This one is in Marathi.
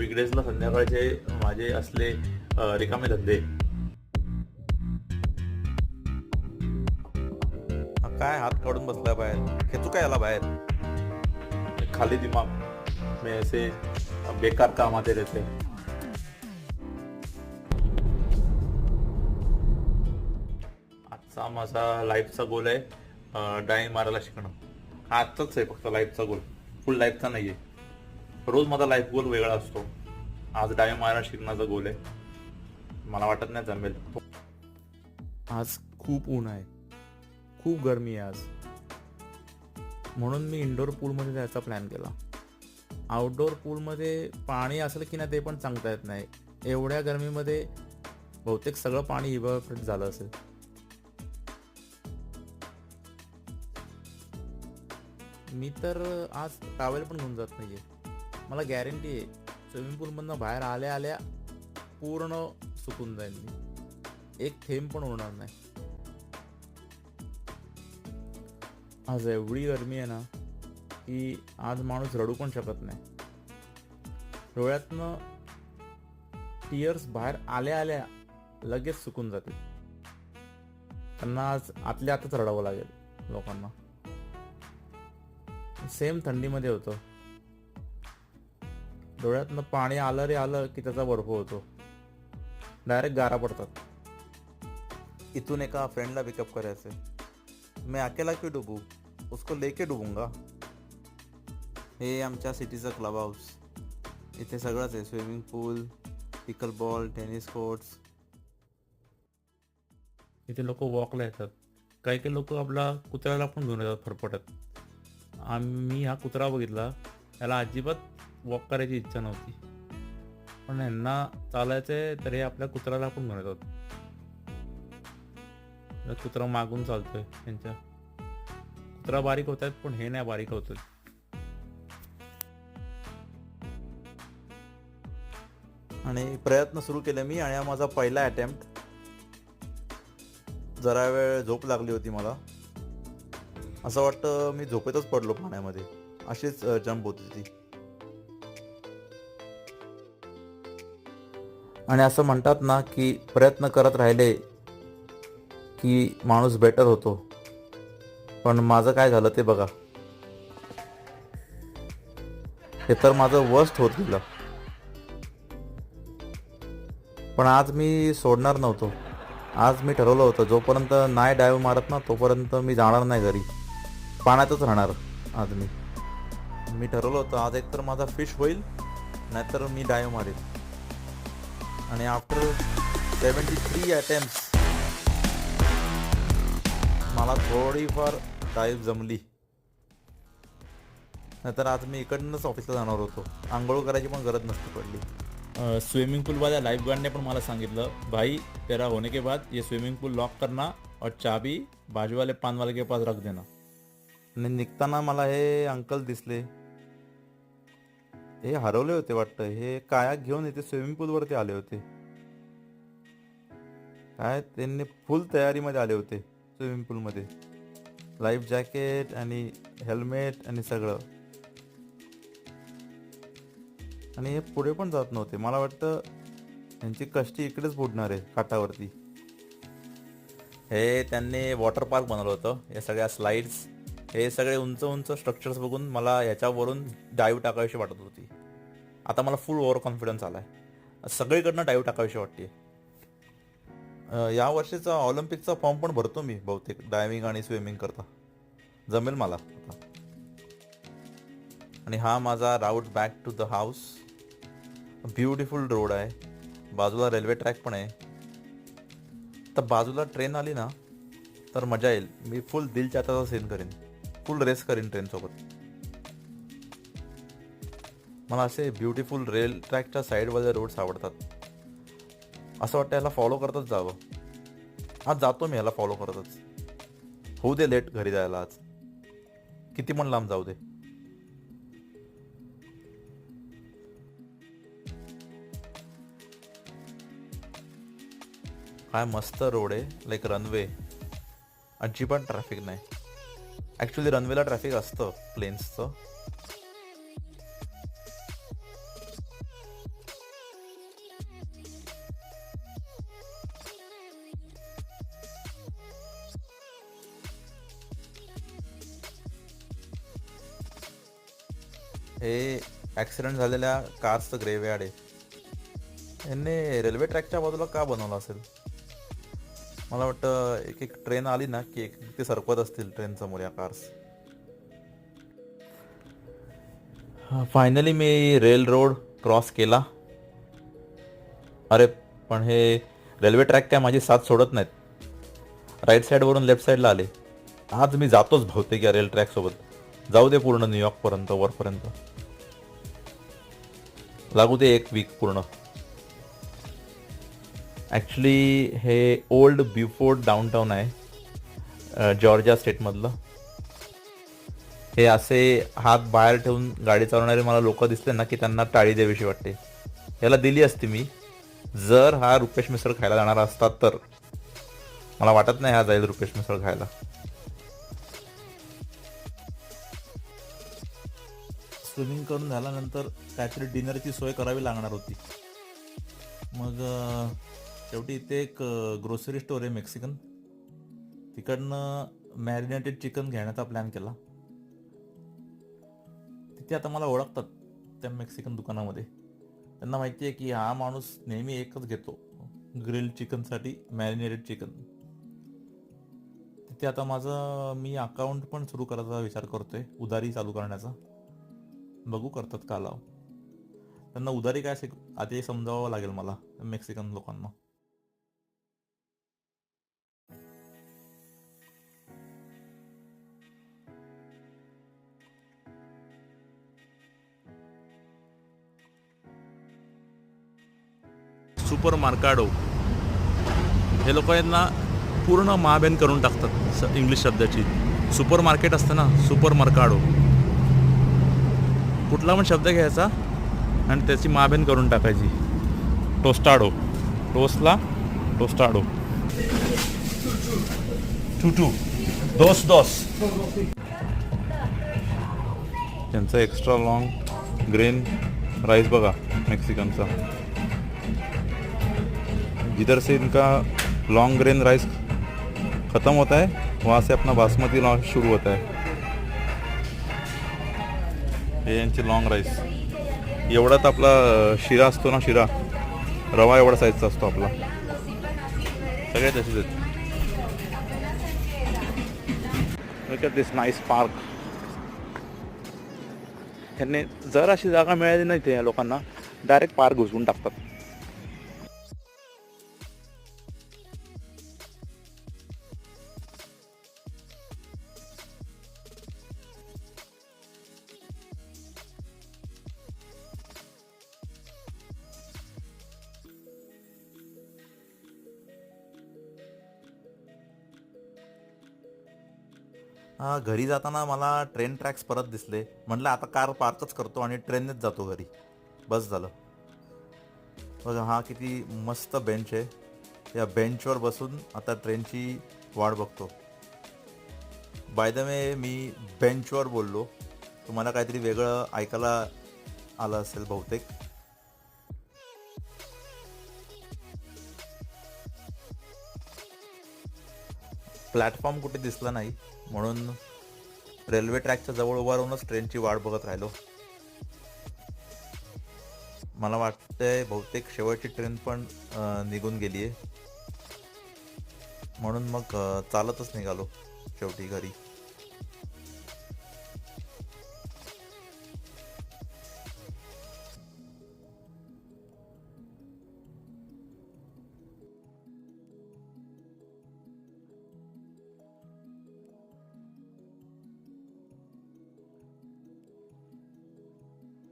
वीकडेजला संध्याकाळचे माझे असले रिकामे धंदे. काय हात काढून बसला बाहेर, खेचू काय याला बाहेर? खाली दिमाग में ऐसे बेकार काम आते रहते. आजचा माझा लाईफचा गोल आहे डायविंग मारायला शिकणं. हा आजचाच आहे फक्त लाईफचा गोल, फुल लाईफचा नाही आहे. रोज माझा लाईफ गोल वेगळा असतो. आज डायविंग मारायला शिकण्याचा गोल आहे. मला वाटत नाही जमेल. आज खूप ऊन आहे, खूप गरमी आहे आज, म्हणून मी इंडोर पूलमध्ये जायचा प्लॅन केला. आउटडोर पूलमध्ये पाणी असलं की नाही ते पण सांगता येत नाही. एवढ्या गरमीमध्ये बहुतेक सगळं पाणी इव्हॅपोरेट झालं असेल. मी तर आज टावेल पण घेऊन जात नाहीये. मला गॅरंटी आहे स्विमिंग पूलमधनं बाहेर आल्या आल्या पूर्ण सुकून जाईल मी. एक थेंब पण होणार नाही. आज एवढी गरमी आहे ना की आज माणूस रडू पण शकत नाही. डोळ्यातनं टीयर्स बाहेर आल्या आल्या लगेच सुकून जाते. त्यांना आज आतल्या आतच रडावं लागेल लोकांना. सेम थंडीमध्ये होतं. डोळ्यातनं पाणी आलं रे आलं की त्याचा बर्फ होतो, डायरेक्ट गारा पडतात. इथून एका फ्रेंडला पिकअप करायचं. मैं अकेला क्यों डुबू, उसको लेके डुबूंगा. हे आमच्या सिटीचं क्लब हाऊस. इथे सगळंच आहे, स्विमिंग पूल, पिकल बॉल, टेनिस कोर्ट्स. इथे लोक वॉकला येतात. काही काही लोक आपला कुत्र्याला पण घेऊन येतात फरफटत. आम्ही हा कुत्रा बघितला, त्याला अजिबात वॉक करायची इच्छा नव्हती, पण यांना चालायचंय तर हे आपल्या कुत्र्याला पण घेऊन येतात. कुत्रा मागून चालतोय त्यांच्या. कुत्रा बारीक होत आहेत पण हे नाही बारीक होत. आणि प्रयत्न सुरू केले मी, आणि हा माझा पहिला अटेम्प्ट. जरा वेळ झोप लागली होती मला. असं वाटतं मी झोपेतच पडलो पाण्यामध्ये, अशीच जंप होती ती. आणि असं म्हणतात ना की प्रयत्न करत राहिले की माणूस बेटर होतो. पण माझं काय झालं ते बघा. हे तर माझं वर्स्ट होत गेलं. पण आज मी सोडणार नव्हतो. आज मी ठरवलं होतं जोपर्यंत नाही डायव्ह मारत ना तोपर्यंत मी जाणार नाही घरी. पाण्यातच राहणार आज मी ठरवलं होतं आज एकतर माझा फिश होईल नाहीतर मी डायव्ह मारेल. आणि आफ्टर 73 अटेम्प्ट्स मला थोडीफार डायव्ह जमली. नाहीतर आज मी इकडनंच ऑफिसला जाणार होतो. आंघोळ करायची पण गरज नसती पडली. स्विमिंग पूल वाले लाइफ गार्ड ने पण मला सांगितलं, भाई तेरा होने के बाद ये स्विमिंग पूल लॉक करना और चाबी बाजू वाले पान वाले के पास रख देना. आणि निघताना मला हे अंकल दिसले. हे हरवले होते वाटतं. हे काया घेऊन इथे स्विमिंग पूलवरती आले होते. काय त्यांनी फुल तयारीमध्ये आले होते स्विमिंग पूलमध्ये. लाईफ जॅकेट आणि हेल्मेट आणि सगळं. आणि हे पुढे पण जात नव्हते. मला वाटतं यांची कष्टी इकडेच बुडणार आहे काठावरती. हे त्यांनी वॉटर पार्क बनवलं होतं. हे सगळ्या स्लाइड्स, हे सगळे उंच उंच स्ट्रक्चर्स बघून मला याच्यावरून डाईव्ह टाकावीशी वाटत होती. आता मला फुल ओव्हर कॉन्फिडन्स आलाय. सगळीकडनं डाईव्ह टाकावीशी वाटते. या वर्षीचा ऑलिम्पिकचा फॉर्म पण भरतो मी बहुतेक, डायव्हिंग आणि स्विमिंग करता. जमेल मला. आणि हा माझा route back to the house. Beautiful road आहे. बाजूला रेल्वे ट्रॅक पण आहे. तर बाजूला ट्रेन आली ना तर मजा येईल. मी फुल दिल चाहताचा सीन करेन. फुल रेस करीन ट्रेनसोबत. मला असे ब्युटिफुल रेल ट्रॅकच्या साईडवाले रोड्स आवडतात. असं वाटतं याला फॉलो करतच जावं. आज जातो मी याला फॉलो करतच. होऊ दे लेट घरी जायला आज, किती पण लांब जाऊ दे. काय मस्त रोड आहे, लाईक रनवे. अजिबात ट्रॅफिक नाही. ॲक्च्युली रनवेला ट्रॅफिक असतं प्लेन्सचं. हे ॲक्सिडेंट झालेल्या कारचं ग्रेव्हयार्ड आहे. यांनी रेल्वे ट्रॅकच्या बाजूला का बनवलं असेल? मला वाटतं एक एक ट्रेन आली ना की एक ते सरकवत असतील ट्रेन समोर या कार्स. फायनली मी रेल रोड क्रॉस केला. अरे पण हे रेल्वे ट्रॅक काय माझी साथ सोडत नाहीत. राईट साईडवरून लेफ्ट साईडला आले. आज मी जातोच बहुतेक या रेल ट्रॅकसोबत. जाऊ दे पूर्ण न्यूयॉर्कपर्यंत, वरपर्यंत लागू दे 1 वीक पूर्ण. ॲक्च्युली हे ओल्ड ब्युफोर्ड डाऊनटाऊन आहे जॉर्जिया स्टेटमधलं. हे असे हात बाहेर ठेवून गाडी चालवणारे मला लोक दिसले ना की त्यांना टाळी द्यावीशी वाटते. याला दिली असती मी जर हा रुपेश मिसळ खायला जाणार असता तर. मला वाटत नाही हा जाईल रुपेश मिसळ खायला. स्विमिंग करून झाल्यानंतर काहीतरी डिनरची सोय करावी लागणार होती. मग शेवटी इथे एक ग्रोसरी स्टोर आहे मेक्सिकन. तिकडनं मॅरिनेटेड चिकन घेण्याचा प्लॅन केला. तिथे आता मला ओळखतात त्या मेक्सिकन दुकानामध्ये. त्यांना माहिती आहे की हा माणूस नेहमी एकच घेतो ग्रिल्ड चिकनसाठी मॅरिनेटेड चिकन. तिथे आता मी अकाउंट पण सुरू करायचा विचार करतोय, उधारी चालू करण्याचा. बघू करतात का लाव. त्यांना उधारी काय आधी समजावं लागेल मला मेक्सिकन लोकांना. सुपर मार्काडो हे लोक आहेत ना पूर्ण महाबेन करून टाकतात इंग्लिश शब्दाची. सुपर मार्केट असतं ना, सुपर मार्काडो. कुठला पण शब्द घ्यायचा आणि त्याची महाबेन करून टाकायची. टोस्टाडो, टोस्टला टोस्टाडो. टू दोस दोस. त्यांचा एक्स्ट्रा लॉन्ग ग्रेन राइस बघा मेक्सिकनचा. जिधर से इनका लॉन्ग ग्रेन राइस ख़त्म होता है वहाँ से अपना बासमती राइस शुरू होता है. हे यांची लॉन्ग राईस. एवढाच आपला शिरा असतो ना, शिरा रवा एवढा साईजचा असतो आपला. सगळे तसेच आहेत. Look at this nice park. त्यांनी जर अशी जागा मिळाली नाही ते या लोकांना डायरेक्ट पार्क घुसवून टाकतात. घरी जाताना मला ट्रेन ट्रॅक्स परत दिसले. म्हटलं आता कार पार्कच करतो आणि ट्रेननेच जातो घरी. बस झालं. बघा हा किती मस्त बेंच आहे. या बेंचवर बसून आता ट्रेनची वाट बघतो. बाय द वे मी बेंचवर बोललो, तुम्हाला काहीतरी वेगळं ऐकायला आलं असेल बहुतेक. प्लॅटफॉर्म कुठे दिसला नाही म्हणून रेल्वे ट्रॅकच्या जवळ उभा राहूनच ट्रेनची वाट बघत राहिलो. मला वाटतंय बहुतेक शेवटची ट्रेन पण निघून गेली आहे म्हणून मग चालतच निघालो शेवटी घरी.